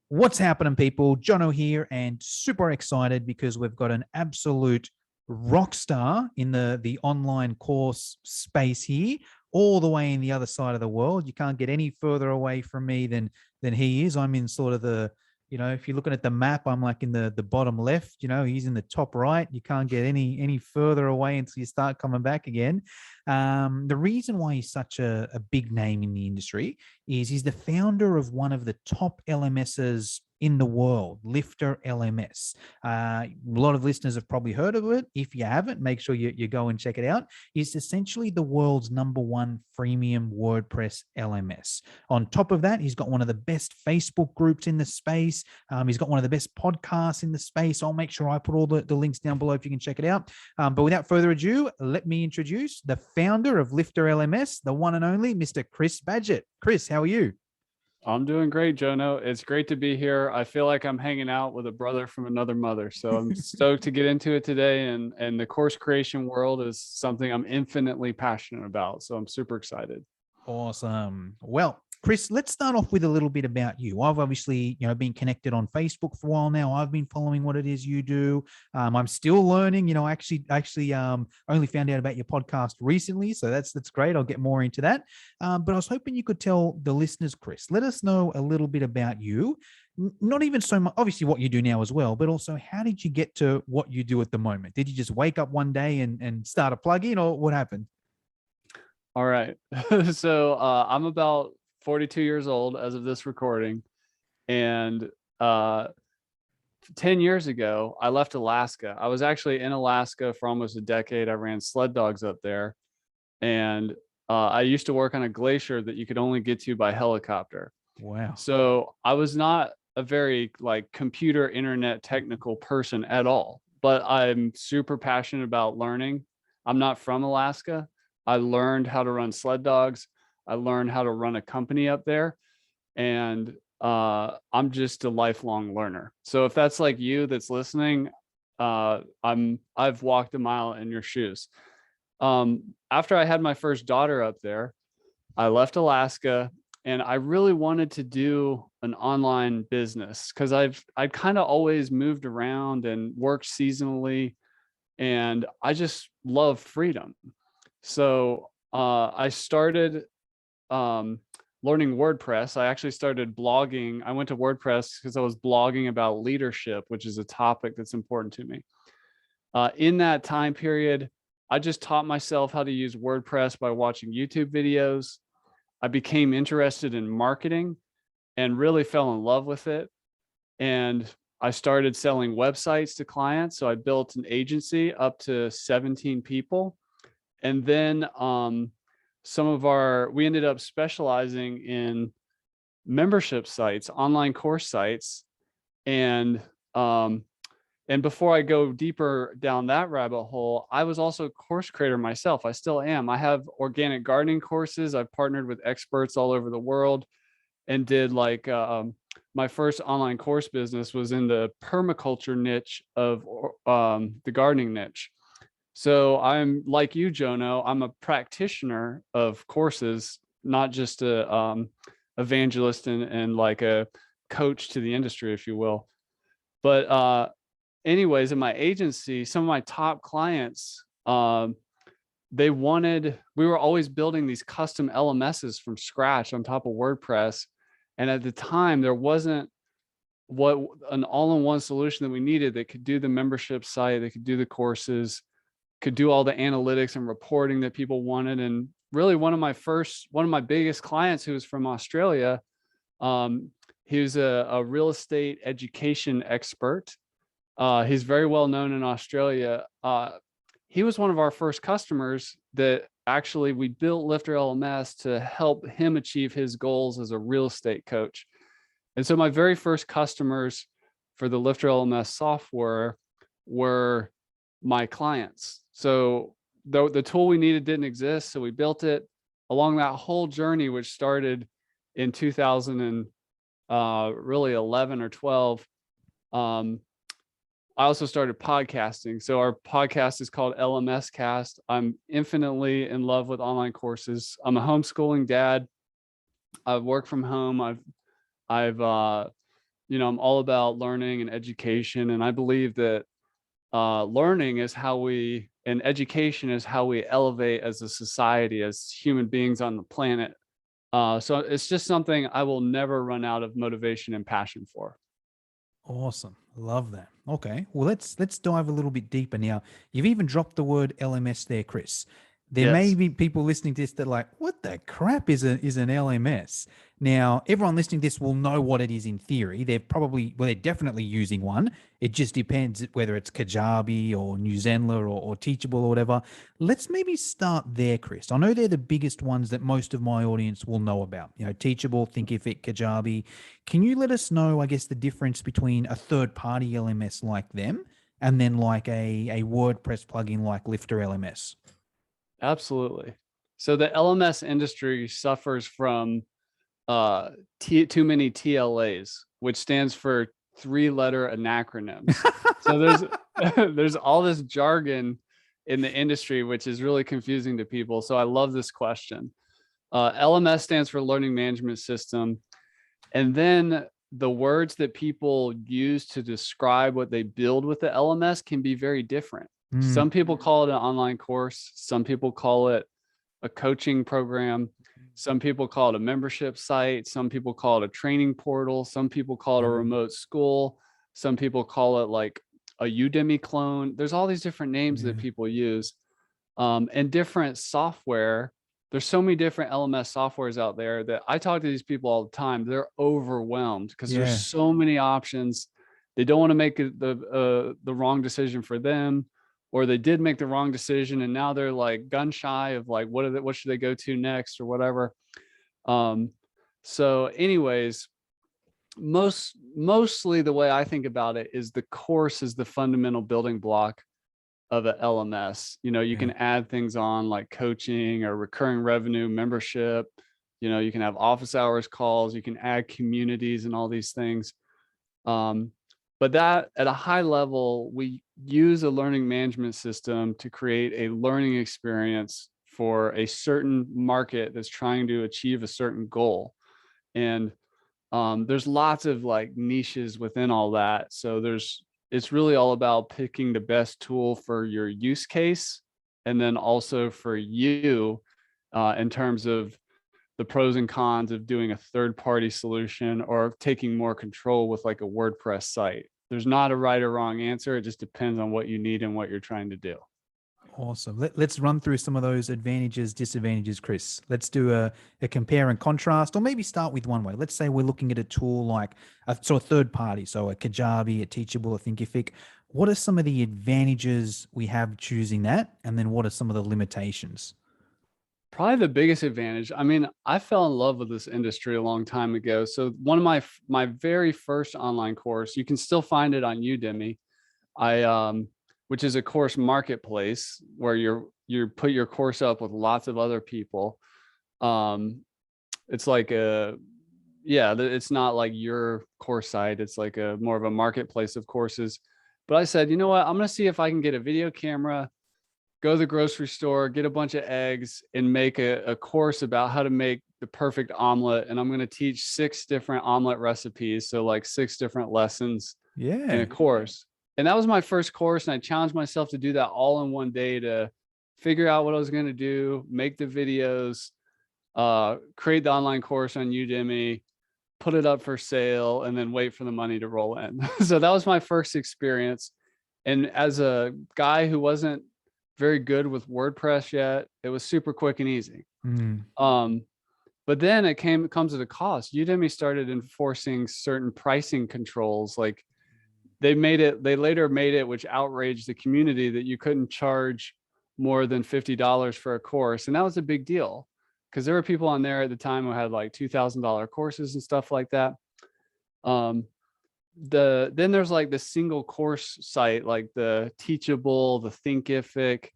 What's happening, people? Jono here, and super excited because we've got an absolute rock star in the online course space here, all the way in the other side of the world. You can't get any further away from me than he is. I'm in sort of if you're looking at the map, I'm like in the bottom left. He's in the top right. You can't get any further away until you start coming back again. The reason why he's such a big name in the industry is he's the founder of one of the top LMSs in the world, Lifter LMS. A lot of listeners have probably heard of it. If you haven't, make sure you go and check it out. It's essentially the world's #1 freemium WordPress LMS. On top of that, he's got one of the best Facebook groups in the space. He's got one of the best podcasts in the space. I'll make sure I put all the links down below if you can check it out. But without further ado, let me introduce the founder of Lifter LMS, the one and only Mr. Chris Badgett. Chris, how are you? I'm doing great, Jono. It's great to be here. I feel like I'm hanging out with a brother from another mother. So I'm stoked to get into it today. And the course creation world is something I'm infinitely passionate about. So I'm super excited. Awesome. Well, Chris, let's start off with a little bit about you. I've obviously, been connected on Facebook for a while now. I've been following what it is you do. I'm still learning. Actually, only found out about your podcast recently, so that's great. I'll get more into that. But I was hoping you could tell the listeners, Chris, let us know a little bit about you. Not even so much, obviously, what you do now as well, but also how did you get to what you do at the moment? Did you just wake up one day and start a plugin, or what happened? All right. So I'm about 42 years old as of this recording. And 10 years ago, I left Alaska. I was actually in Alaska for almost a decade. I ran sled dogs up there. And I used to work on a glacier that you could only get to by helicopter. Wow. So I was not a very computer internet technical person at all, but I'm super passionate about learning. I'm not from Alaska. I learned how to run sled dogs. I learned how to run a company up there, and I'm just a lifelong learner. So if that's like you that's listening, I've walked a mile in your shoes. After I had my first daughter up there, I left Alaska, and I really wanted to do an online business because I'd kind of always moved around and worked seasonally, and I just love freedom. So I started learning WordPress. I actually started blogging. I went to WordPress because I was blogging about leadership, which is a topic that's important to me. In that time period, I just taught myself how to use WordPress by watching YouTube videos. I became interested in marketing and really fell in love with it. And I started selling websites to clients. So I built an agency up to 17 people. And then we ended up specializing in membership sites, online course sites. And before I go deeper down that rabbit hole, I was also a course creator myself. I still am. I have organic gardening courses. I've partnered with experts all over the world and did my first online course business was in the permaculture niche of the gardening niche. So I'm like you, Jono, I'm a practitioner of courses, not just a evangelist and like a coach to the industry, if you will. But anyways, in my agency, some of my top clients, we were always building these custom LMSs from scratch on top of WordPress. And at the time, there wasn't an all-in-one solution that we needed that could do the membership site, that could do the courses, could do all the analytics and reporting that people wanted. And really one of my biggest clients, who was from Australia, he was a real estate education expert. He's very well known in Australia. He was one of our first customers that actually we built Lifter LMS to help him achieve his goals as a real estate coach. And so my very first customers for the Lifter LMS software were my clients. So the tool we needed didn't exist, so we built it. Along that whole journey, which started in 2011 or 12, I also started podcasting. So our podcast is called LMS Cast. I'm infinitely in love with online courses. I'm a homeschooling dad. I've worked from home. I've I'm all about learning and education. And I believe that learning is how we, and education is how we elevate as a society, as human beings on the planet. So it's just something I will never run out of motivation and passion for. Awesome. Love that. Okay. Well, let's dive a little bit deeper now. You've even dropped the word LMS there, Chris. There may Yes. be people listening to this that are like, what the crap is an LMS? Now, everyone listening to this will know what it is in theory. They're definitely using one. It just depends whether it's Kajabi or New Zenler or Teachable or whatever. Let's maybe start there, Chris. I know they're the biggest ones that most of my audience will know about. Teachable, Thinkific, Kajabi. Can you let us know, I guess, the difference between a third-party LMS like them and then like a WordPress plugin like Lifter LMS? Absolutely. So the LMS industry suffers from too many TLAs, which stands for 3-letter acronyms. So there's all this jargon in the industry, which is really confusing to people. So I love this question. LMS stands for Learning Management System. And then the words that people use to describe what they build with the LMS can be very different. Some people call it an online course. Some people call it a coaching program. Some people call it a membership site. Some people call it a training portal. Some people call it a remote school. Some people call it like a Udemy clone. There's all these different names that people use, and different software. There's so many different LMS softwares out there that I talk to these people all the time. They're overwhelmed because there's so many options. They don't want to make the wrong decision for them, or they did make the wrong decision and now they're like gun shy of like, what should they go to next or whatever. So anyways, mostly the way I think about it is the course is the fundamental building block of a LMS. You can add things on like coaching or recurring revenue membership. You can have office hours calls, you can add communities and all these things. But that at a high level, we use a learning management system to create a learning experience for a certain market that's trying to achieve a certain goal. And there's lots of like niches within all that. So it's really all about picking the best tool for your use case. And then also for you, in terms of the pros and cons of doing a third-party solution or taking more control with like a WordPress site. There's not a right or wrong answer. It just depends on what you need and what you're trying to do. Awesome. Let's run through some of those advantages, disadvantages, Chris. Let's do a compare and contrast, or maybe start with one way. Let's say we're looking at a tool like a third party, so a Kajabi, a Teachable, a Thinkific. What are some of the advantages we have choosing that? And then what are some of the limitations? Probably the biggest advantage. I mean, I fell in love with this industry a long time ago. So one of my very first online course, you can still find it on Udemy. Which is a course marketplace where you put your course up with lots of other people. It's like it's not like your course site. It's like a more of a marketplace of courses. But I said, you know what? I'm going to see if I can get a video camera, go to the grocery store, get a bunch of eggs, and make a course about how to make the perfect omelet. And I'm going to teach 6 different omelet recipes. So like 6 different lessons in a course. And that was my first course. And I challenged myself to do that all in one day, to figure out what I was going to do, make the videos, create the online course on Udemy, put it up for sale, and then wait for the money to roll in. So that was my first experience. And as a guy who wasn't very good with WordPress yet, it was super quick and easy. But then it comes at a cost. Udemy started enforcing certain pricing controls. Like they later made it, which outraged the community, that you couldn't charge more than $50 for a course. And that was a big deal because there were people on there at the time who had like $2,000 courses and stuff like that. Then there's like the single course site, like the Teachable, the Thinkific.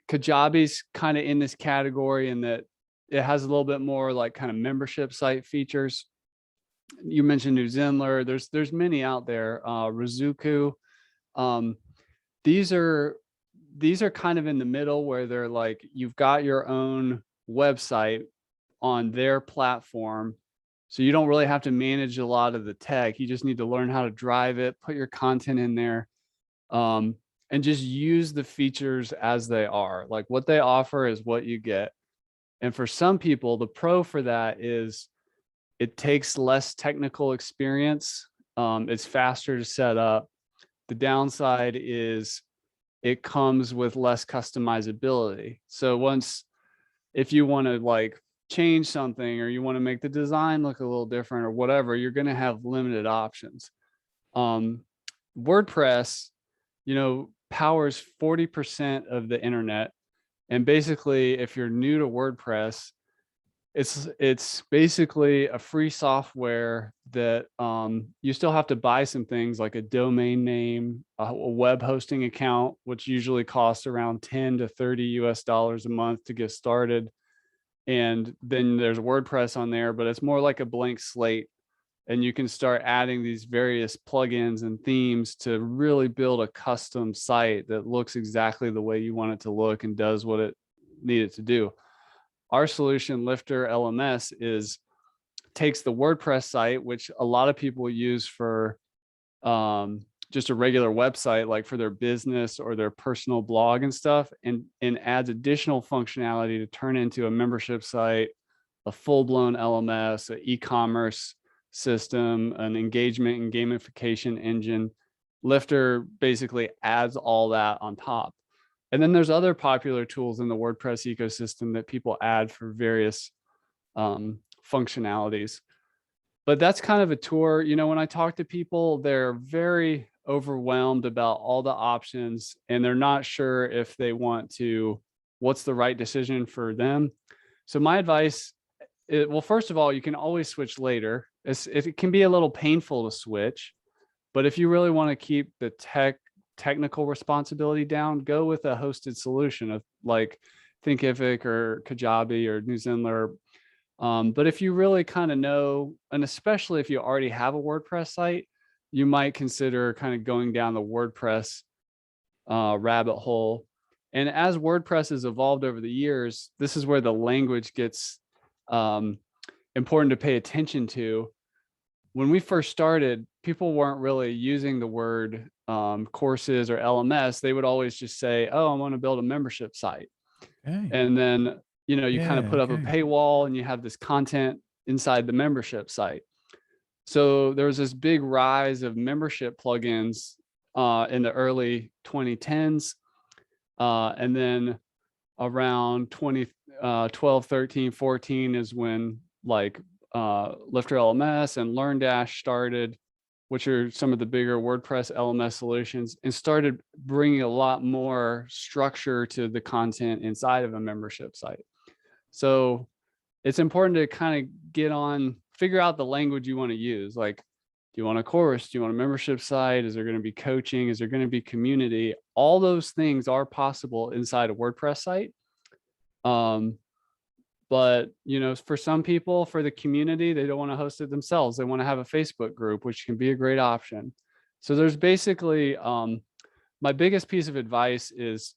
Kajabi's kind of in this category in that it has a little bit more like kind of membership site features. You mentioned New Zenler. There's many out there. Rizuku. These are kind of in the middle where they're like, you've got your own website on their platform. So you don't really have to manage a lot of the tech. You just need to learn how to drive it, put your content in there, and just use the features as they are. Like what they offer is what you get. And for some people, the pro for that is it takes less technical experience. It's faster to set up. The downside is it comes with less customizability. So if you want to like change something, or you want to make the design look a little different or whatever, you're going to have limited options. WordPress, powers 40% of the internet. And basically, if you're new to WordPress, it's basically a free software that you still have to buy some things like a domain name, a web hosting account, which usually costs around 10 to 30 US dollars a month to get started. And then there's WordPress on there, but it's more like a blank slate. And you can start adding these various plugins and themes to really build a custom site that looks exactly the way you want it to look and does what it needed to do. Our solution, Lifter LMS, takes the WordPress site, which a lot of people use for just a regular website, like for their business or their personal blog and stuff, and adds additional functionality to turn into a membership site, a full-blown LMS, an e-commerce system, an engagement and gamification engine. Lifter basically adds all that on top. And then there's other popular tools in the WordPress ecosystem that people add for various functionalities. But that's kind of a tour. When I talk to people, they're very overwhelmed about all the options, and they're not sure if they what's the right decision for them. So my advice, well, first of all, you can always switch later. It can be a little painful to switch, but if you really want to keep the technical responsibility down, go with a hosted solution of like Thinkific or Kajabi or Newsendler. But if you really kind of know, and especially if you already have a WordPress site, you might consider kind of going down the WordPress rabbit hole. And as WordPress has evolved over the years, this is where the language gets important to pay attention to. When we first started, people weren't really using the word courses or LMS. They would always just say, oh, I want to build a membership site. Okay. And then, you kind of put up a paywall and you have this content inside the membership site. So there was this big rise of membership plugins in the early 2010s. And then around 2012, 13, 14 is when like Lifter LMS and LearnDash started, which are some of the bigger WordPress LMS solutions, and started bringing a lot more structure to the content inside of a membership site. So it's important to kind of figure out the language you want to use. Like, do you want a course? Do you want a membership site? Is there going to be coaching? Is there going to be community? All those things are possible inside a WordPress site. But, for some people, for the community, they don't want to host it themselves. They want to have a Facebook group, which can be a great option. So there's basically, my biggest piece of advice is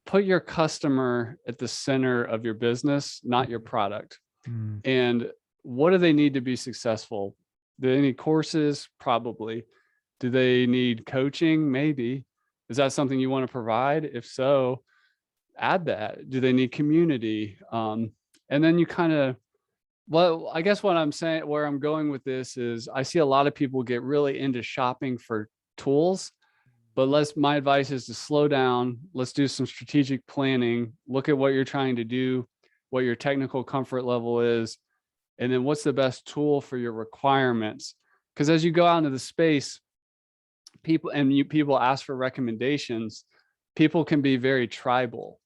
put your customer at the center of your business, not your product. And what do they need to be successful? Do they need courses? Probably. Do they need coaching? Maybe. Is that something you want to provide? If so, add that. Do they need community? And then you I guess what I'm saying, where I'm going with this is I see a lot of people get really into shopping for tools, but my advice is to slow down. Let's do some strategic planning, look at what you're trying to do, what your technical comfort level is, and then what's the best tool for your requirements. Because as you go out into the space, people ask for recommendations. People can be very tribal.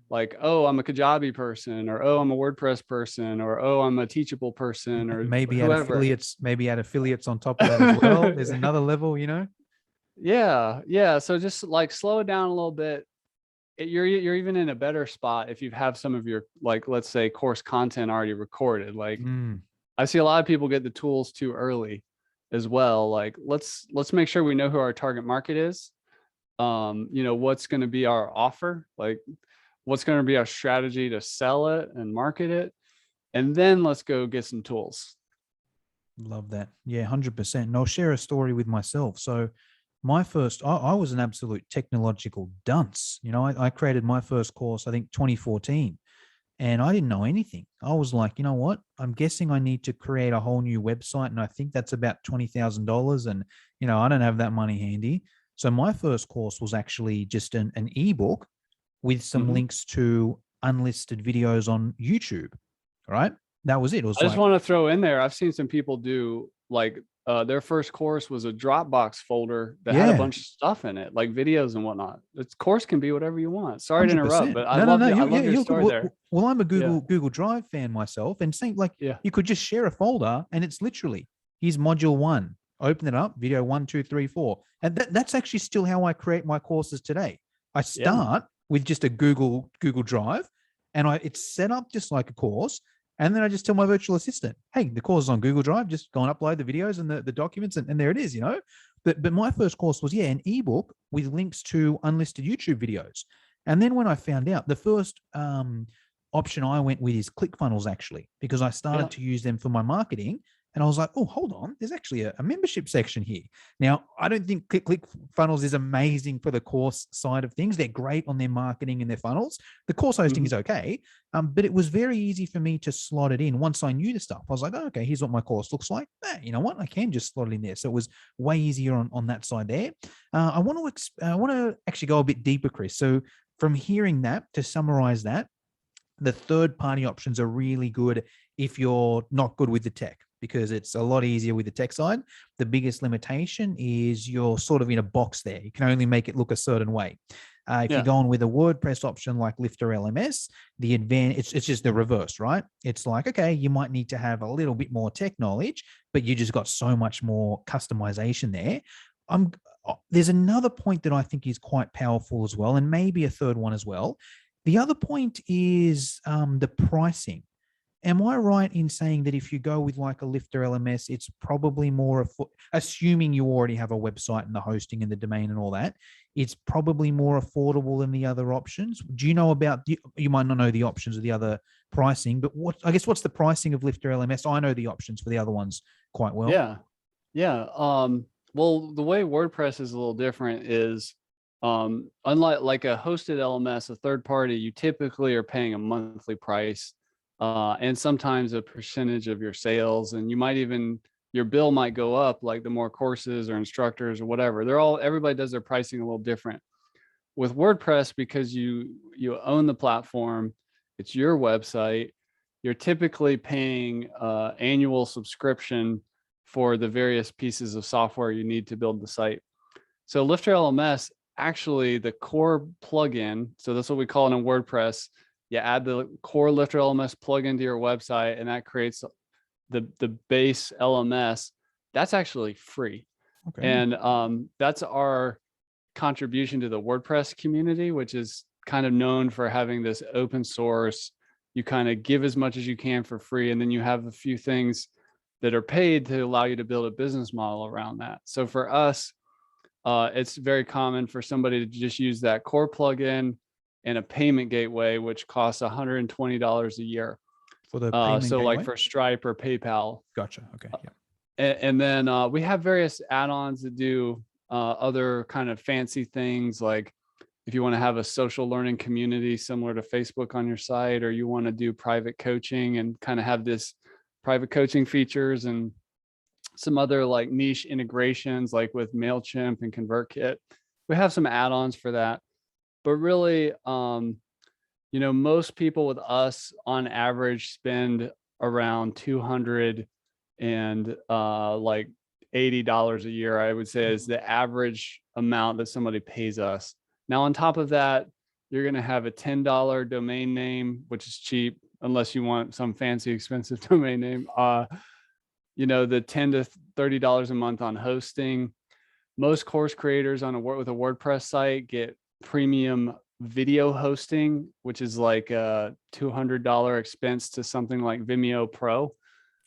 Like, oh, I'm a Kajabi person, or oh, I'm a WordPress person, or oh, I'm a Teachable person, or maybe add affiliates on top of that as well. There's another level, Yeah. So just like slow it down a little bit. You're even in a better spot if you have some of your, like, let's say, course content already recorded. Like, I see a lot of people get the tools too early as well. Like, let's make sure we know who our target market is. What's going to be our offer, like what's going to be our strategy to sell it and market it, and then let's go get some tools. Love that. Yeah, 100%. And I'll share a story with myself. So, my first, I was an absolute technological dunce. I created my first course, I think 2014, and I didn't know anything. I was like, you know what? I'm guessing I need to create a whole new website. And I think that's about $20,000. And, I don't have that money handy. So, my first course was actually just an ebook with some Mhm. links to unlisted videos on YouTube. Right. That was it. It was I just like, want to throw in there, I've seen some people do like their first course was a Dropbox folder that had a yeah, bunch of stuff in it, like videos and whatnot. Its course can be whatever you want. Sorry to interrupt, 100%. but I No, no, love no. I Yeah, love your you're good. story there. Well, I'm a Yeah. Google Drive fan myself, and same like Yeah. you could just share a folder, and it's literally here's module one. Open it up, video 1, 2, 3, 4, and that's actually still how I create my courses today. I Yeah. start with just a Google Drive, and it's set up just like a course, and then I just tell my virtual assistant, "Hey, the course is on Google Drive. Just go and upload the videos and the documents, and there it is." But my first course was an ebook with links to unlisted YouTube videos. And then when I found out, the first option I went with is ClickFunnels, actually, because I Yeah. started to use them for my marketing. And I was like, oh, hold on, there's actually a membership section here. Now, I don't think ClickFunnels is amazing for the course side of things. They're great on their marketing and their funnels. The course hosting Mhm. is okay, but it was very easy for me to slot it in once I knew the stuff. I was like, oh, okay, here's what my course looks like. You know what? I can just slot it in there. So it was way easier on that side there. I want to actually go a bit deeper, Chris. So from hearing that, to summarize that, the third party options are really good if you're not good with the tech, because it's a lot easier with the tech side. The biggest limitation is you're sort of in a box there. You can only make it look a certain way. If you're Yeah. going with a WordPress option like Lifter LMS, the advantage it's just the reverse, right? It's like, okay, you might need to have a little bit more tech knowledge, but you just got so much more customization there. There's another point that I think is quite powerful as well, and maybe a third one as well. The other point is the pricing. Am I right in saying that if you go with like a Lifter LMS, it's probably more, assuming you already have a website and the hosting and the domain and all that, it's probably more affordable than the other options? Do you know about, you might not know the options of the other pricing, but what's the pricing of Lifter LMS? I know the options for the other ones quite well. Yeah. Yeah. Well, the way WordPress is a little different is unlike like a hosted LMS, a third party, you typically are paying a monthly price and sometimes a percentage of your sales. And you might even your bill might go up like the more courses or instructors or whatever. Everybody does their pricing a little different. With WordPress, because you own the platform, it's your website, you're typically paying annual subscription for the various pieces of software you need to build the site. So Lifter LMS, actually the core plugin, so that's what we call it in WordPress. You add the core Lifter LMS plugin to your website, and that creates the base LMS. That's actually free. Okay. And that's our contribution to the WordPress community, which is kind of known for having this open source. You kind of give as much as you can for free, and then you have a few things that are paid to allow you to build a business model around that. So for us, it's very common for somebody to just use that core plugin and a payment gateway, which costs $120 a year. For the payment So like gateway? for Stripe or PayPal. Gotcha. Okay. Yeah. And then we have various add-ons that do other kind of fancy things, like if you want to have a social learning community similar to Facebook on your site, or you want to do private coaching and kind of have this private coaching features and some other like niche integrations like with MailChimp and ConvertKit. We have some add-ons for that. But really, most people with us on average spend around 200 and like $80 a year, I would say, is the average amount that somebody pays us. Now, on top of that, you're going to have a $10 domain name, which is cheap, unless you want some fancy, expensive domain name. The $10 to $30 a month on hosting. Most course creators with a WordPress site get premium video hosting, which is like a $200 expense to something like Vimeo Pro.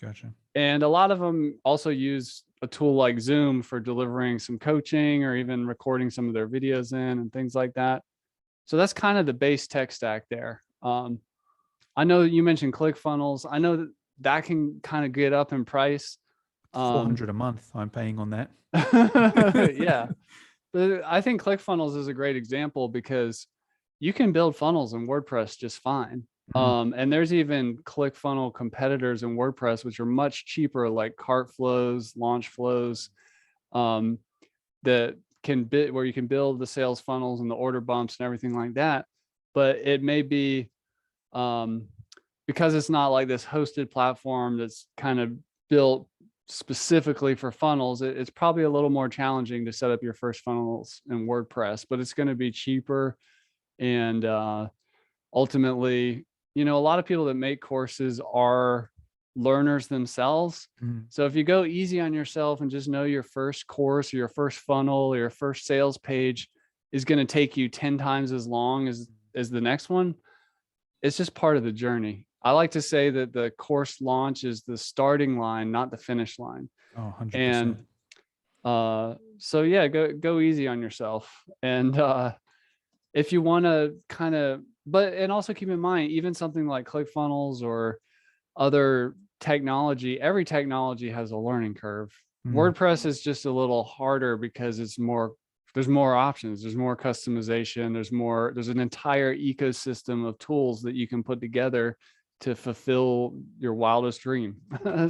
Gotcha. And a lot of them also use a tool like Zoom for delivering some coaching or even recording some of their videos in and things like that. So that's kind of the base tech stack there. I know you mentioned ClickFunnels. I know that can kind of get up in price. Um, 400 a month I'm paying on that. yeah. But I think ClickFunnels is a great example because you can build funnels in WordPress just fine. Mm, And there's even ClickFunnel competitors in WordPress, which are much cheaper, like Cartflows, Launchflows, um, that where you can build the sales funnels and the order bumps and everything like that. But it may be um, because it's not like this hosted platform that's kind of built specifically for funnels, it's probably a little more challenging to set up your first funnels in WordPress, but it's going to be cheaper. And ultimately, a lot of people that make courses are learners themselves. mm, So if you go easy on yourself and just know your first course or your first funnel or your first sales page is going to take you 10 times as long as the next one, it's just part of the journey. I like to say that the course launch is the starting line, not the finish line. oh, 100%. And so yeah, go easy on yourself. And if you want to kind of, and also keep in mind, even something like ClickFunnels or other technology, every technology has a learning curve. Mm, WordPress is just a little harder because there's more options, there's more customization, there's an entire ecosystem of tools that you can put together to fulfill your wildest dream.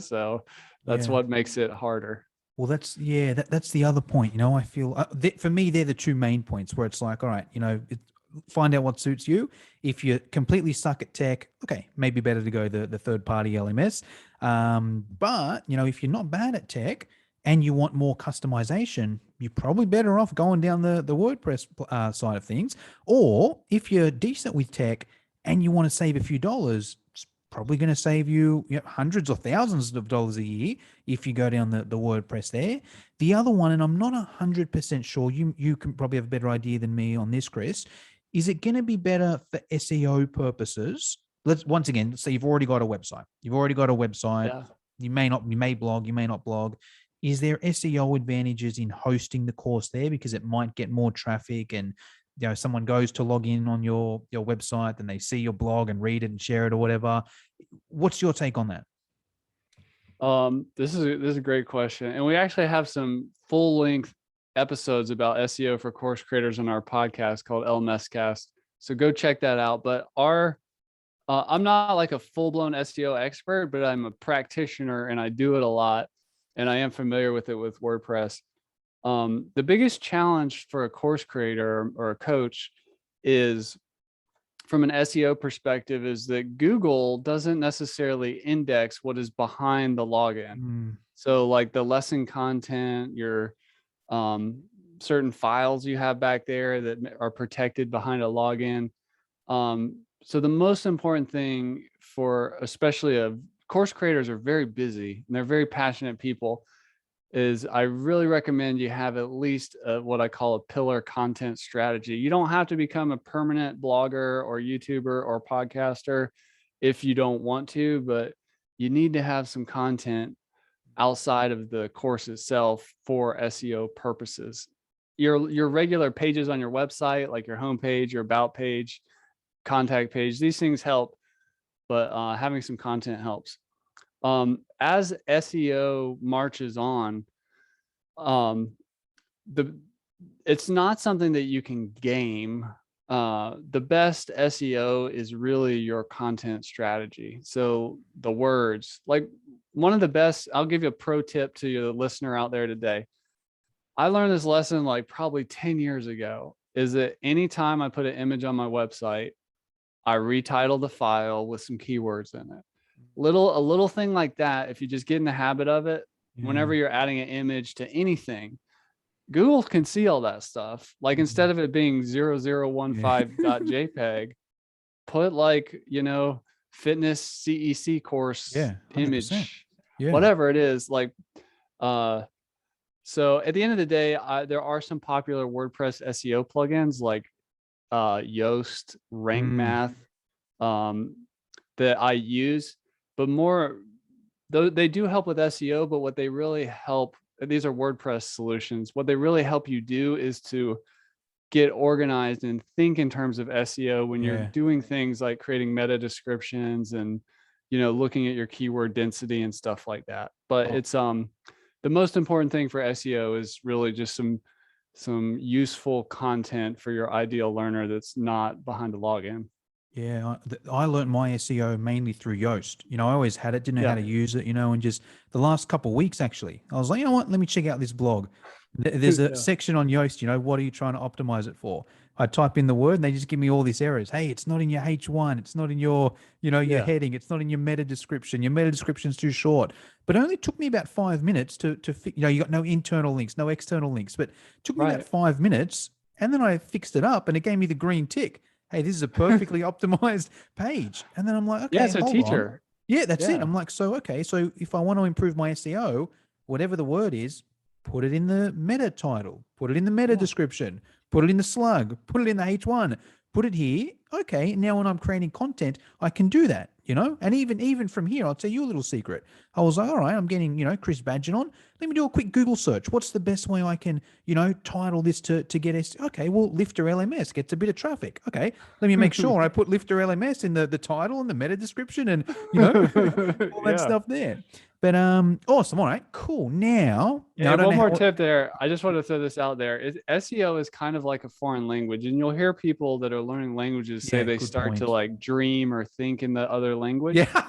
So that's yeah. what makes it harder. Well, that's the other point. I feel for me, they're the two main points where it's like, all right, find out what suits you. If you completely suck at tech, okay, maybe better to go the third party LMS. But if you're not bad at tech and you want more customization, you're probably better off going down the WordPress side of things. Or if you're decent with tech and you want to save a few dollars, it's probably going to save you, hundreds or thousands of dollars a year if you go down the WordPress there. The other one, and I'm not 100% sure, you can probably have a better idea than me on this, Chris. Is it going to be better for SEO purposes? Once again, say you've already got a website. You've already got a website. Yeah. You may blog, you may not blog. Is there SEO advantages in hosting the course there because it might get more traffic and someone goes to log in on your website and they see your blog and read it and share it or whatever? What's your take on that? This is a great question. And we actually have some full length episodes about SEO for course creators on our podcast called LMScast. So go check that out. But I'm not like a full blown SEO expert, but I'm a practitioner and I do it a lot. And I am familiar with it with WordPress. The biggest challenge for a course creator or a coach is, from an SEO perspective, is that Google doesn't necessarily index what is behind the login. Mm, So like the lesson content, your certain files you have back there that are protected behind a login. So the most important thing for especially course creators are very busy and they're very passionate people, is I really recommend you have at least what I call a pillar content strategy. You don't have to become a permanent blogger or YouTuber or podcaster if you don't want to, but you need to have some content outside of the course itself for SEO purposes. Your regular pages on your website, like your homepage, your about page, contact page, these things help, but having some content helps. As SEO marches on, it's not something that you can game. The best SEO is really your content strategy. So the words, like one of the best, I'll give you a pro tip to your listener out there today. I learned this lesson like probably 10 years ago, is that anytime I put an image on my website, I retitle the file with some keywords in it. A little thing like that, if you just get in the habit of it, whenever you're adding an image to anything, Google can see all that stuff. Like instead of it being 0015.jpg, put like, fitness CEC course Yeah, 100%. image, Yeah. whatever it is. Like, so at the end of the day, there are some popular WordPress SEO plugins like Yoast, Rank Math, that I use, but more, though they do help with SEO, but what they really help, these are WordPress solutions. What they really help you do is to get organized and think in terms of SEO when you're doing things like creating meta descriptions and, looking at your keyword density and stuff like that. But the most important thing for SEO is really just some useful content for your ideal learner that's not behind a login. Yeah, I learned my SEO mainly through Yoast. I always had it, didn't know how Yeah. to use it, and just the last couple of weeks, actually, I was like, you know what, let me check out this blog. There's a Yeah. section on Yoast, what are you trying to optimize it for? I type in the word and they just give me all these errors. Hey, it's not in your H1. It's not in your, your Yeah. heading. It's not in your meta description. Your meta description's too short. But it only took me about 5 minutes to you got no internal links, no external links, but it took me about Right. 5 minutes, and then I fixed it up and it gave me the green tick. Hey, this is a perfectly optimized page. And then I'm like, Yeah, okay, it's a hold on. teacher. Yeah, that's it. Yeah. I'm like, so okay, so if I want to improve my SEO, whatever the word is, put it in the meta title, put it in the meta Yeah. description, put it in the slug, put it in the H1, put it here. Okay, now when I'm creating content, I can do that, And even from here, I'll tell you a little secret. I was like, all right, I'm getting, Chris Badgeon. Let me do a quick Google search. What's the best way I can, title this to get Okay, well, Lifter LMS gets a bit of traffic. Okay, let me make sure I put Lifter LMS in the title and the meta description and all that Yeah. stuff there. But awesome. All right, cool. Now I And don't one know more how. tip there. I just want to throw this out there. SEO is kind of like a foreign language, and you'll hear people that are learning languages say Yeah, they good start to point. like dream or think in the other language. Yeah.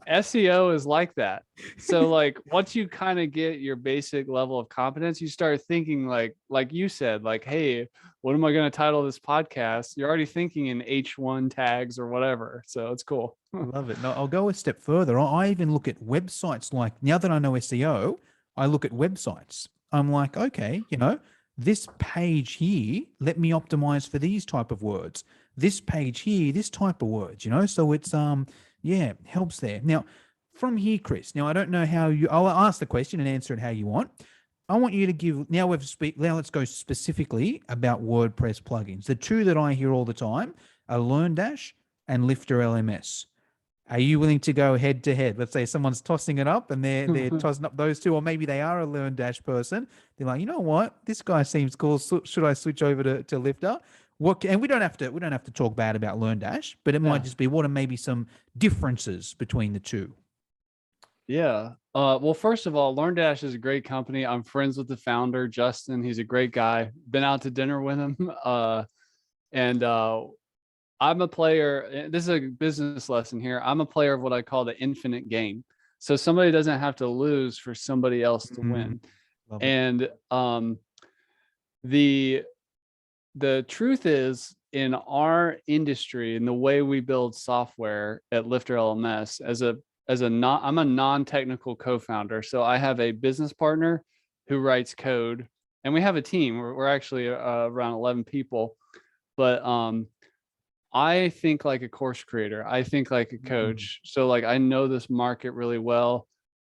SEO is like that. So like once you kind of get your basic level of competence, you start thinking like you said, like, hey, what am I going to title this podcast? You're already thinking in H1 tags or whatever. So it's cool. Love it. No, I'll go a step further. I even look at websites. Like, now that I know SEO, I look at websites. I'm like, okay, this page here, let me optimize for these type of words. This page here, this type of words, So it's yeah, helps there. Now, from here, Chris. Now I don't know how I'll ask the question and answer it how you want. I want you to give now let's go specifically about WordPress plugins. The two that I hear all the time are LearnDash and Lifter LMS. Are you willing to go head to head? Let's say someone's tossing it up and they're tossing up those two, or maybe they are a LearnDash person. They're like, you know what, this guy seems cool. Should I switch over to Lifter? And we don't have to talk bad about LearnDash, but it Yeah. might just be what are maybe some differences between the two. Yeah. Well, first of all, LearnDash is a great company. I'm friends with the founder, Justin. He's a great guy. Been out to dinner with him. And I'm a player. This is a business lesson here. I'm a player of what I call the infinite game. So somebody doesn't have to lose for somebody else to win. Love it. And the truth is, in our industry, in the way we build software at Lifter LMS, I'm a non-technical co-founder. So I have a business partner who writes code, and we have a team. We're actually around 11 people, but I think like a course creator. I think like a coach. So like I know this market really well.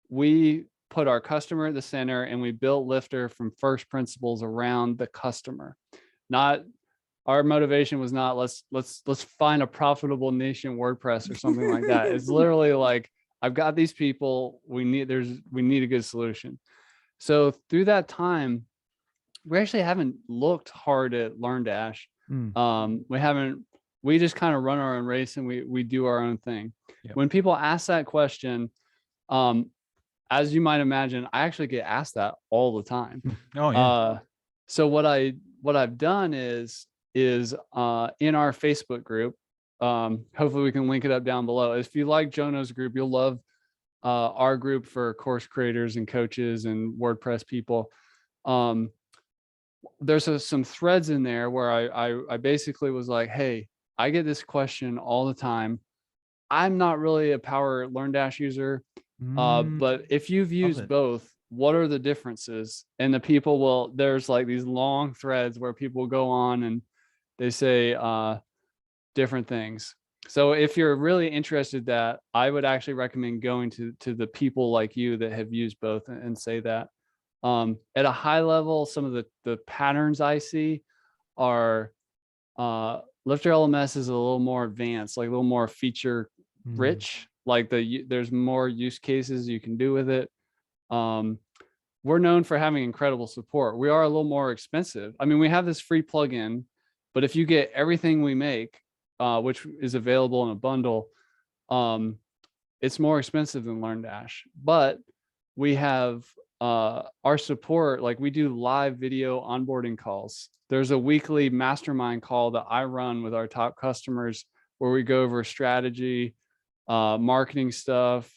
We put our customer at the center, and we built Lifter from first principles around the customer. Not our motivation was not let's find a profitable niche in WordPress or something like that. It's literally like, I've got these people, we need a good solution. So through that time, we actually haven't looked hard at LearnDash. We just kind of run our own race, and we do our own thing. Yep. When people ask that question, as you might imagine, I actually get asked that all the time. Oh yeah. So what I've done is in our Facebook group, hopefully we can link it up down below. If you like Jono's group, you'll love our group for course creators and coaches and WordPress people. There's some threads in there where I basically was like, hey, I get this question all the time. I'm not really a power LearnDash user, but if you've used both, what are the differences? And the people there's like these long threads where people go on and they say different things. So if you're really interested, that I would actually recommend going to the people like you that have used both and say that. At a high level, some of the patterns I see are Lifter LMS is a little more advanced, like a little more feature rich. Like there's more use cases you can do with it. We're known for having incredible support. We are a little more expensive. I mean, we have this free plugin, but if you get everything we make, which is available in a bundle, it's more expensive than LearnDash. But we have our support, like we do live video onboarding calls. There's a weekly mastermind call that I run with our top customers where we go over strategy, marketing stuff,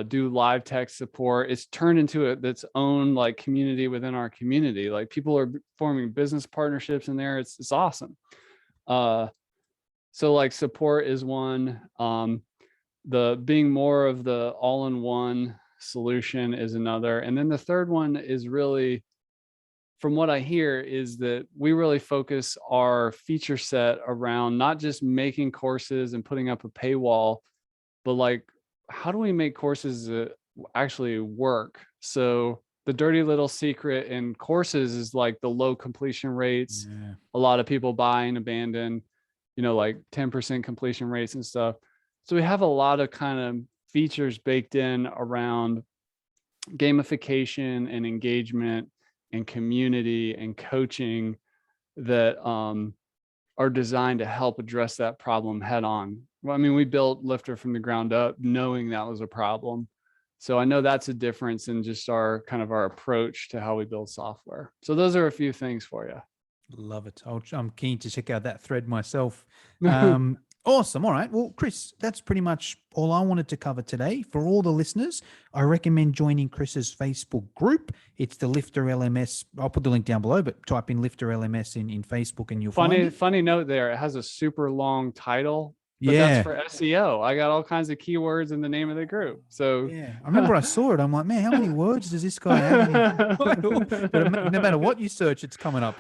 do live tech support. It's turned into its own like community within our community. Like people are forming business partnerships in there. It's awesome. So like support is one. The being more of the all-in-one solution is another. And then the third one is really, from what I hear, is that we really focus our feature set around not just making courses and putting up a paywall, but like, how do we make courses that actually work? So the dirty little secret in courses is like the low completion rates. Yeah. A lot of people buy and abandon, like 10% completion rates and stuff. So we have a lot of kind of features baked in around gamification and engagement and community and coaching that are designed to help address that problem head on. Well, I mean, we built Lifter from the ground up knowing that was a problem. So I know that's a difference in just our approach to how we build software. So those are a few things for you. Love it. I'm keen to check out that thread myself. Awesome. All right. Well, Chris, that's pretty much all I wanted to cover today. For all the listeners, I recommend joining Chris's Facebook group. It's the Lifter LMS. I'll put the link down below, but type in Lifter LMS in Facebook and you'll find it. Funny note there. It has a super long title. But that's for SEO. I got all kinds of keywords in the name of the group. So yeah, I remember I saw it. I'm like, man, how many words does this guy have? But no matter what you search, it's coming up,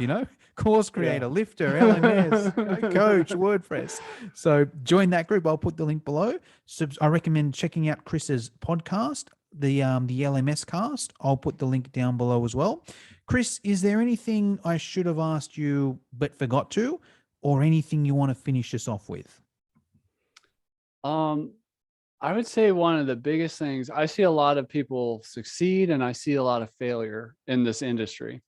course creator, Lifter, LMS, coach, WordPress. So join that group. I'll put the link below. I recommend checking out Chris's podcast, the LMS cast. I'll put the link down below as well. Chris, is there anything I should have asked you but forgot to, or anything you want to finish us off with? I would say one of the biggest things, I see a lot of people succeed and I see a lot of failure in this industry.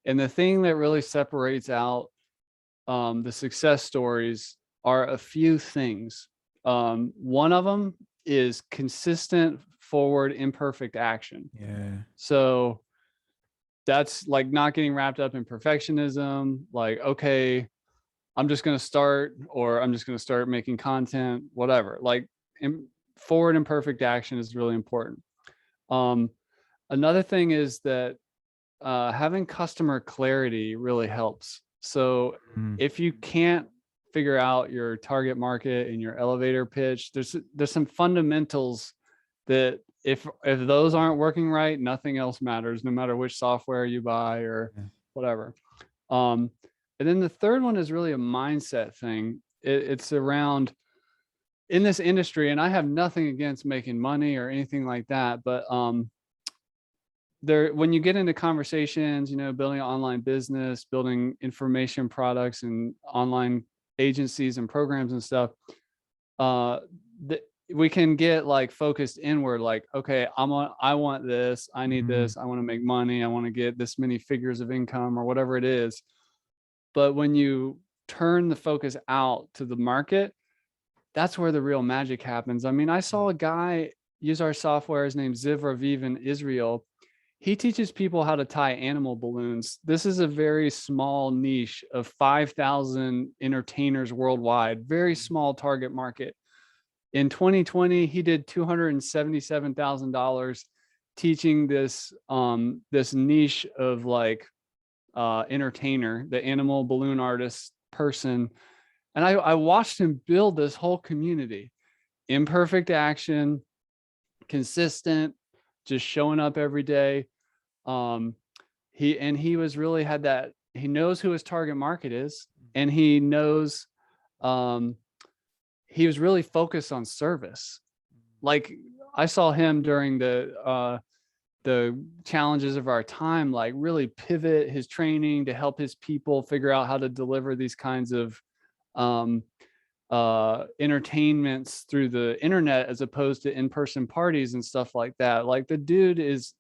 And the thing that really separates out the success stories are a few things. One of them is consistent forward imperfect action. Yeah. So that's like not getting wrapped up in perfectionism, like, okay, I'm just going to start, or I'm just going to start making content, whatever. Like forward and perfect action is really important. Another thing is that having customer clarity really helps. So if you can't figure out your target market and your elevator pitch, there's some fundamentals that if those aren't working right, nothing else matters, no matter which software you buy or whatever. And then the third one is really a mindset thing. It's around in this industry, and I have nothing against making money or anything like that, but when you get into conversations, building an online business, building information products and online agencies and programs and stuff, we can get like focused inward, like, okay, I want this, I need this, I want to make money, I want to get this many figures of income or whatever it is. But when you turn the focus out to the market, that's where the real magic happens. I mean, I saw a guy use our software. His name's Ziv Raviv in Israel. He teaches people how to tie animal balloons. This is a very small niche of 5,000 entertainers worldwide, very small target market. In 2020, he did $277,000 teaching this niche of like entertainer, the animal balloon artist person. And I watched him build this whole community. Imperfect action, consistent, just showing up every day. He was really had that, he knows who his target market is, and he knows he was really focused on service. Like I saw him during the challenges of our time, like really pivot his training to help his people figure out how to deliver these kinds of entertainments through the internet as opposed to in-person parties and stuff like that. Like the dude is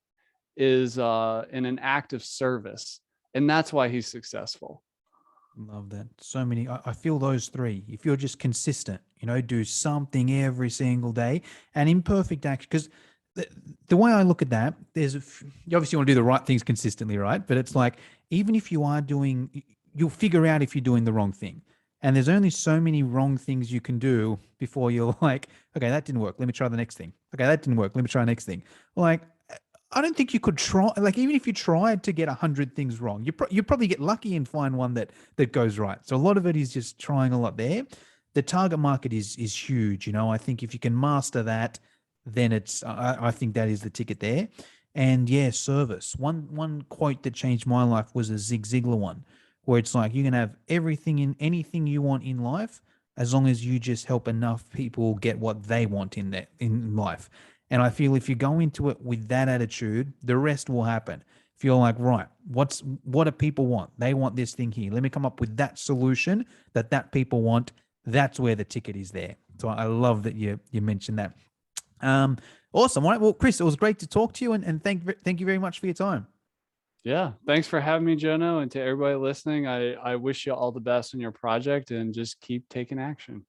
in an act of service, and that's why he's successful. Love that. So many. I feel those three. If you're just consistent, do something every single day, and imperfect action, because the way I look at that, you obviously want to do the right things consistently, right? But it's like, even if you are you'll figure out if you're doing the wrong thing. And there's only so many wrong things you can do before you're like, okay, that didn't work. Let me try the next thing. Okay, that didn't work. Let me try the next thing. Like, I don't think you could try. Like, even if you tried to get 100 things wrong, you probably get lucky and find one that goes right. So a lot of it is just trying a lot there. The target market is huge. I think if you can master that, then I think that is the ticket there. And yeah, service. One quote that changed my life was a Zig Ziglar one, where it's like, you can have everything in anything you want in life as long as you just help enough people get what they want in life. And I feel if you go into it with that attitude, the rest will happen. If you're like, right, what do people want? They want this thing here. Let me come up with that solution that people want. That's where the ticket is there. So I love that you mentioned that. Awesome. All right. Well, Chris, it was great to talk to you, and thank you very much for your time. Yeah. Thanks for having me, Jono. And to everybody listening, I wish you all the best in your project and just keep taking action.